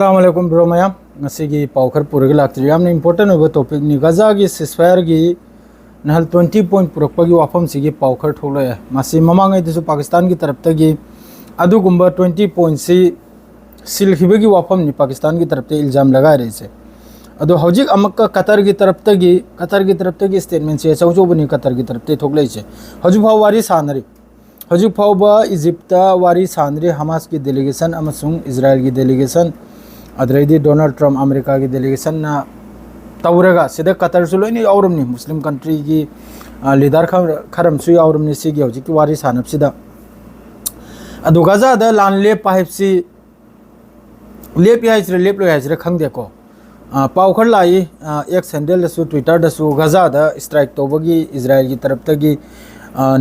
अस्सलामुअलैकुम bro ma'am ngasi पाउखर पुरग लाक्ति यामने important होबो topic नि गजा की सिसफायर की नहल 20 पॉइंट पुरक की वाफम सिगी पाउखर थोले मासी ममांगै दिसु पाकिस्तान की तरफ तगी अदुगुंबा 20 पॉइंट सी सिलखिबे की वाफम नि पाकिस्तान की तरफ ते इल्जाम लगा रहे से अदो हौजिक अमक कतर की तरफ तगी स्टेटमेंट से चौचौबनी कतर की तरफ ते थोले से हजु फाव वारी सानरी हजु फाव इजिप्ट वारी सानरी हमास की डेलीगेशन अमसुंग इजराइल की डेलीगेशन अदरैदी डोनाल्ड ट्रम्प अमेरिका की डेलीगेशन ना तौरगा सिदा कतर सु लोइनी औरमनी मुस्लिम कंट्री की लीडर खरम सु औरमनी सिगी हौजिक की वारी सानब सिदा अदु गजा द लान लेप पाइपसी लेप याइजरे लेप लो याइजरे खंगदेको पाउखर लाई एक सैंडल दसु ट्विटर दसु गजा द स्ट्राइक तोबगी इजराइल की तरफ तगी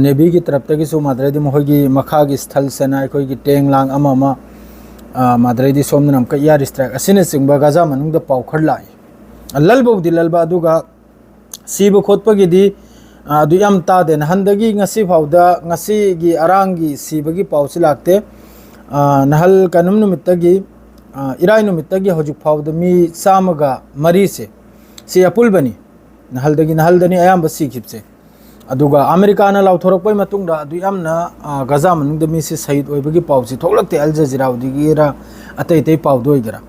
नेवी की तरफ तगी सु मादरेदी मोहगी मखा की स्थल सेना कोई की टेंग लांग अमा मादरेदी सोमन अमका यार स्ट्राइक असिने सिंगबा गजा मनुंग द पाउखर लाई ललबौदी ललबा अदुगा सीब खोटपगिदी अदु याम तादे नहंदगी ngasi फाउदा ngasi गी अरांगी सीबगी पाउसी लागते नहल कनुम नुमित्तगी इराई नुमित्तगी हजुक फाउदा मी सामगा मरी से अपुल बनी नहलदनी अयाम बसी खिपसे अदुगा अमेरिका ना लाउथोरपै मतुंगदा अदु यामना गजा मनुंग मी से शहीद ओइबगी पाउसी थोलकते अल जजीरा उदिगीरा अतै तै पाउदोइगरा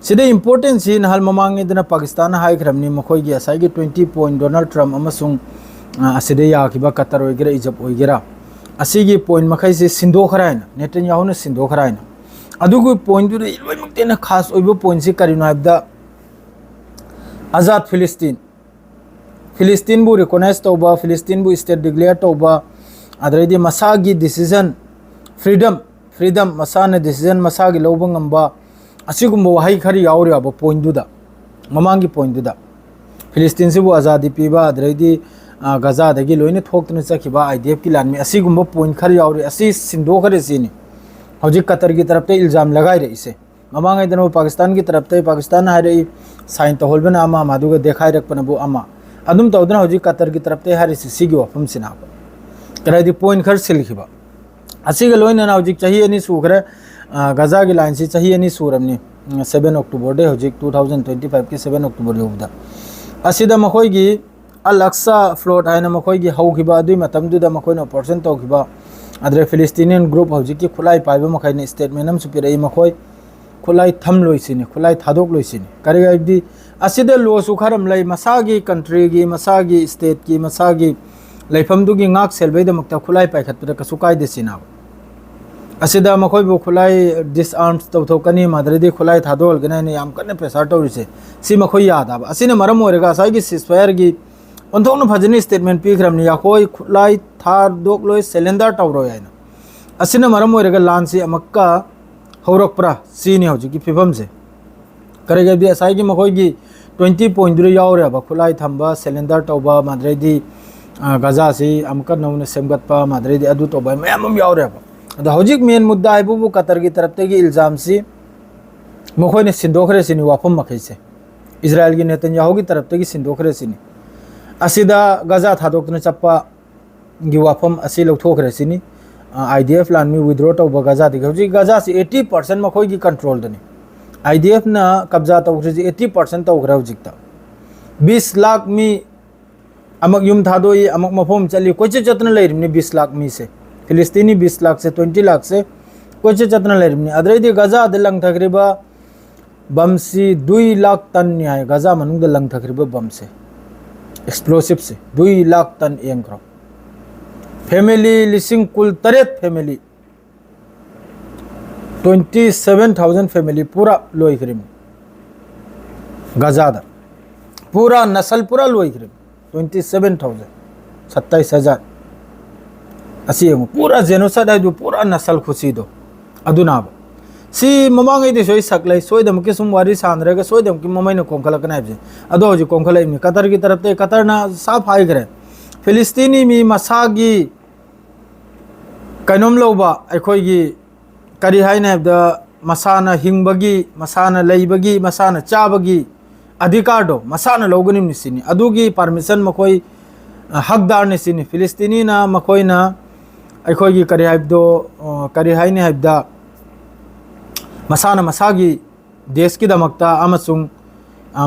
सिदे इंपोर्टेंट सी नहल ममांगे दना पाकिस्तान हाई खरमनी मखोइगी असाइगी 20 पॉइंट डोनाल्ड ट्रम्प अमसुंग असिदे याखिबा कतर ओइगरा इजप ओइगरा असिगी पॉइंट मखै से सिंदोखरायना नेतन्याहु ने सिंदोखरायना अदुगु पॉइंट दु इलोइमक्तेना खास ओइबो पॉइंट से करिनो हाइबदा आजाद फिलिस्तीन बु रिकॉग्नाइज तौबा फिलिस्तीन बु स्टेट डिक्लेयर तौबा अदरैदी मसागी डिसीजन फ्रीडम मसाने डिसीजन मसागी लौबा ngamba असिगुम्बो वहाई खरी यावरियाबो पॉइंट दुदा ममांगी पॉइंट दुदा फिलिस्तीन से बु आजादी पीबा अदरैदी गजा दगी लोइने थोक्तने चखिबा आईडीएफ की लान में असिगुम्बो पॉइंट खरी यावरि असि सिंदो खरे सिनी हौजी कतर की तरफ ते इल्जाम लगाई रे इसे ममांगे दनो पाकिस्तान की तरफ ते पाकिस्तान हारे साइन तो होलबना अमा मादुगा देखाई रखपनबो अमा अदुम तौदना हौजी कतर की तरफ ते हारे सिगी वफम सिना कराइदी पॉइंट खर सिलखिबा असिगा लोइना हौजी चाही अनि सुखरे गजा की लाइन से चाही अनि सुरमनी 7 अक्टूबर दे हौजी 2025 की 7 अक्टूबर योबदा असिदा मखोइगी अलक्सा फ्लोट आइना मखोइगी हौखिबा अदुई मतमदुदा मखोइना ऑपरेशन तौखिबा अदरे फिलिस्तीनियन ग्रुप हौजी की खुलाई पाइबा मखैने स्टेटमेंट हम सुपिरई मखोइ खुलाई थम लोइसिनी खुलाई थादोक लोइसिनी करिगाइदी असिदा लो सुखरम लै मसागी कंट्री की मसागी स्टेट की मसागी लैफमदुगी ngak selbaidamakta khulai paikhatpura kasu kaidesina asida makhoi khulai disarms tawthokani madredi khulai thadol gana ne yam kanne pressure tawrise si makhoi yada ba asina maram orega sai gi ceasefire gi onthokno phajini statement pi khramni yakoi khulai thar dokloi cylinder tawro yaina asina maram orega lan si amakka haurakpra sini hoji ki phibam se karega bi asai gi makhoi gi 20 point dure yaure ba khulai thamba cylinder tawba madredi गजा से अमकर नौने सेमगतपा मादरेदी अदु तो bye ma'am यावरे अद हौजिक main मुद्दा आइबु Qatar की तरफ ते इल्जाम से मखोइने सिंदोखरे सिनी वाफम मखै से इजराइल की नेतन्याहु की तरफ ते सिंदोखरे सिनी असिदा गजा थादोक्तने चप्पा गी वाफम असि लौथोखरे सिनी आईडीएफ लान मी विथड्रॉ तौबा गजा दि हौजिक गजा से 80% मखोइ की कंट्रोल दनी आईडीएफ ना कब्जा तौखरे 80% तौखरे हौजिकता 20 लाख मी अमक युम थादोई अमक मफोम चली कोचे चतन लेरिमनी 20 लाख मी से फिलिस्तीनी 20 लाख से 20 लाख से कोचे चतन लेरिमनी अदरैदी गजा द लंग थखरिबा बम सी 2 लाख टन न्याय गजा मनुंग द लंग थखरिबा बम से एक्सप्लोसिव से 2 लाख टन एंग्रो फैमिली लिसिंग कुल तरेत फैमिली 27000 फैमिली पूरा लोई खरिम गजा दा पूरा नस्ल पूरा लोई खरिम 27,000 27,000 असी पूरा जेनोसाइड है जो पूरा नस्ल खुशी दो अदुनाब सी ममांगे दे सोई सकलै सोइदम के सुम वारी सानरेगा सोइदम की ममैन कोंखला कनाइबजे अदो हजि कोंखला इमनि कतर की तरफ ते कतर ना साफ हाई करे फिलिस्तीनी मी मसागी कनोम लौबा अखोइगी करी हाइने द मसाना हिंगबगी मसाना लैबगी मसाना चाबगी अधिकार दो मसाना लोगनी निसिनी अदुगी परमिशन मखोई हकदार निसिनी फिलिस्तीनी ना मखोई ना अखोइगी करी हाइबदो करी हाइने हाइबदा मसाना मसागी देश की दमकता अमसुंग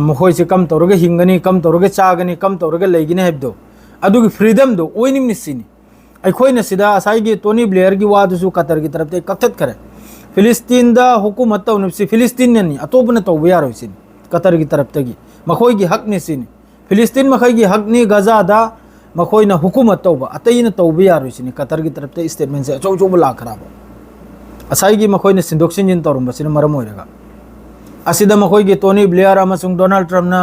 मखोय से कम तौरगे हिंगनी कम तौरगे चागनी कम तौरगे लेगिने हेबदो अदुगी फ्रीडम दो ओइनिम निसिनी अखोयना सिदा असाइगी टोनी ब्लेयर की वादुसु कतर की तरफ ते कथत करे फिलिस्तीन दा हुकूमत तौनबसी फिलिस्तीन ने अतोबना तौबा यारोसिनी कतर की तरफ तगी मखोय की हक निसिनी फिलिस्तीन मखोय की हक नि गजा दा मखोयना हुकूमत तौबा अतैना तौबा यारोसिनी कतर की तरफ ते स्टेटमेंट से अचौ चौ ला खराबो असाइगी मखोयना सिंदोक्सिन जिन तौरमबसिना मरम होइरगा असिदा मखोयगी टोनी ब्लेयर अमसुंग डोनाल्ड ट्रम्पना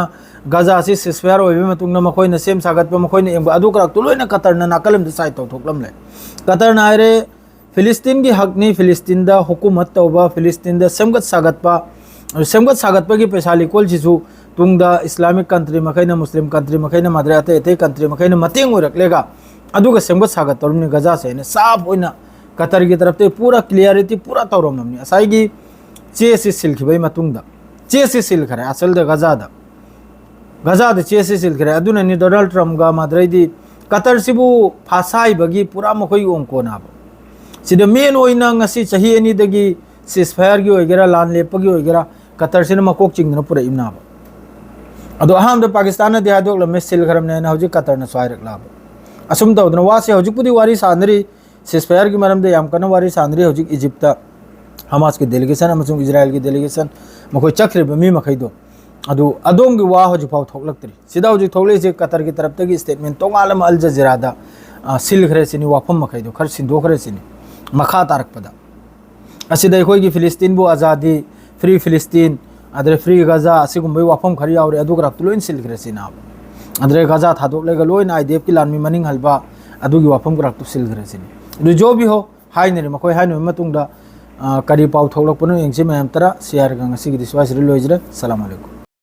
गजा से सिसफेयर ओइबे मतुंगना मखोयना सेम सागतपा मखोयना एंग अदु करक लोइना कतरना नाकलम साइड तौथोकलमले कतर नायरे फिलिस्तीन की हक नि फिलिस्तीन दा हुकूमत तौबा फिलिस्तीन दा सेमगत सागतपा की पैसा लिकोल जिसु तुंगदा इस्लामिक कंट्री मखैना मुस्लिम कंट्री मखैना माद्रे अते कंट्री मखैना मतेंग ओइरकलेगा अदुगा सेमगत सागत तौरमनि गजा से ने साफ होइना कतर की तरफ ते पूरा क्लियरिटी पूरा तौरमनि असाइगी चे से सिलखिबै मतुंगदा चे से सिलखरे असल द गजा द चे से सिलखरे अदुना नि डोनाल्ड ट्रम्प गा माद्रेदी कतर सिबु फासाई बगी पूरा मखोई ओंको नाबो सिदा मेन ओइना ngasi चाही अनि दगी सिसफायर की ओइगेरा लान लेपगी ओइगेरा कतर सिन मकोक चिंगना पूरा इमनाबो अदो अहम द पाकिस्तान दे हादोक लमे सिलखरम ने हौजी कतर न स्वाइरक लाबो असुम तौदना वासे हौजी पुदी वारी सानरी सिसफायर की मरम दे याम कन वारी सानरी हौजी इजिप्ट हमास की डेलीगेशन अमसुंग इजराइल की डेलीगेशन मखोय चखरे मी मखैदो अदु अदोम की वा हौजी फाव थोकलक्तरी सिदा हौजी थोकले से कतर की तरफ तक स्टेटमेंट तोंगालम अल जजीरा दा सिलखरे सिनी वाफम मखैदो खर सिंदोखरे सिनी मखा तारकपदा असिदा अखोय की फिलिस्तीन बु आजादी फ्री फिलिस्तीन अदरे फ्री गजा असिगुम बै वाफम खरि यावरे अदु ग्राफ लोइन सिलखरे सिना अदरे गजा थादोकलेगा लोइन आईडीएफ की लानमी मनिंग हलबा अदुगी वाफम ग्राफ तो सिलखरे सिनी दु जो भी हो हाइनरे मखोय हाइनो मतुंगदा करी पाव थोलकपनो यंगसे मैम तरा शेयर गंग सिगी दिसवास रिलोइजरे सलाम अलैकुम।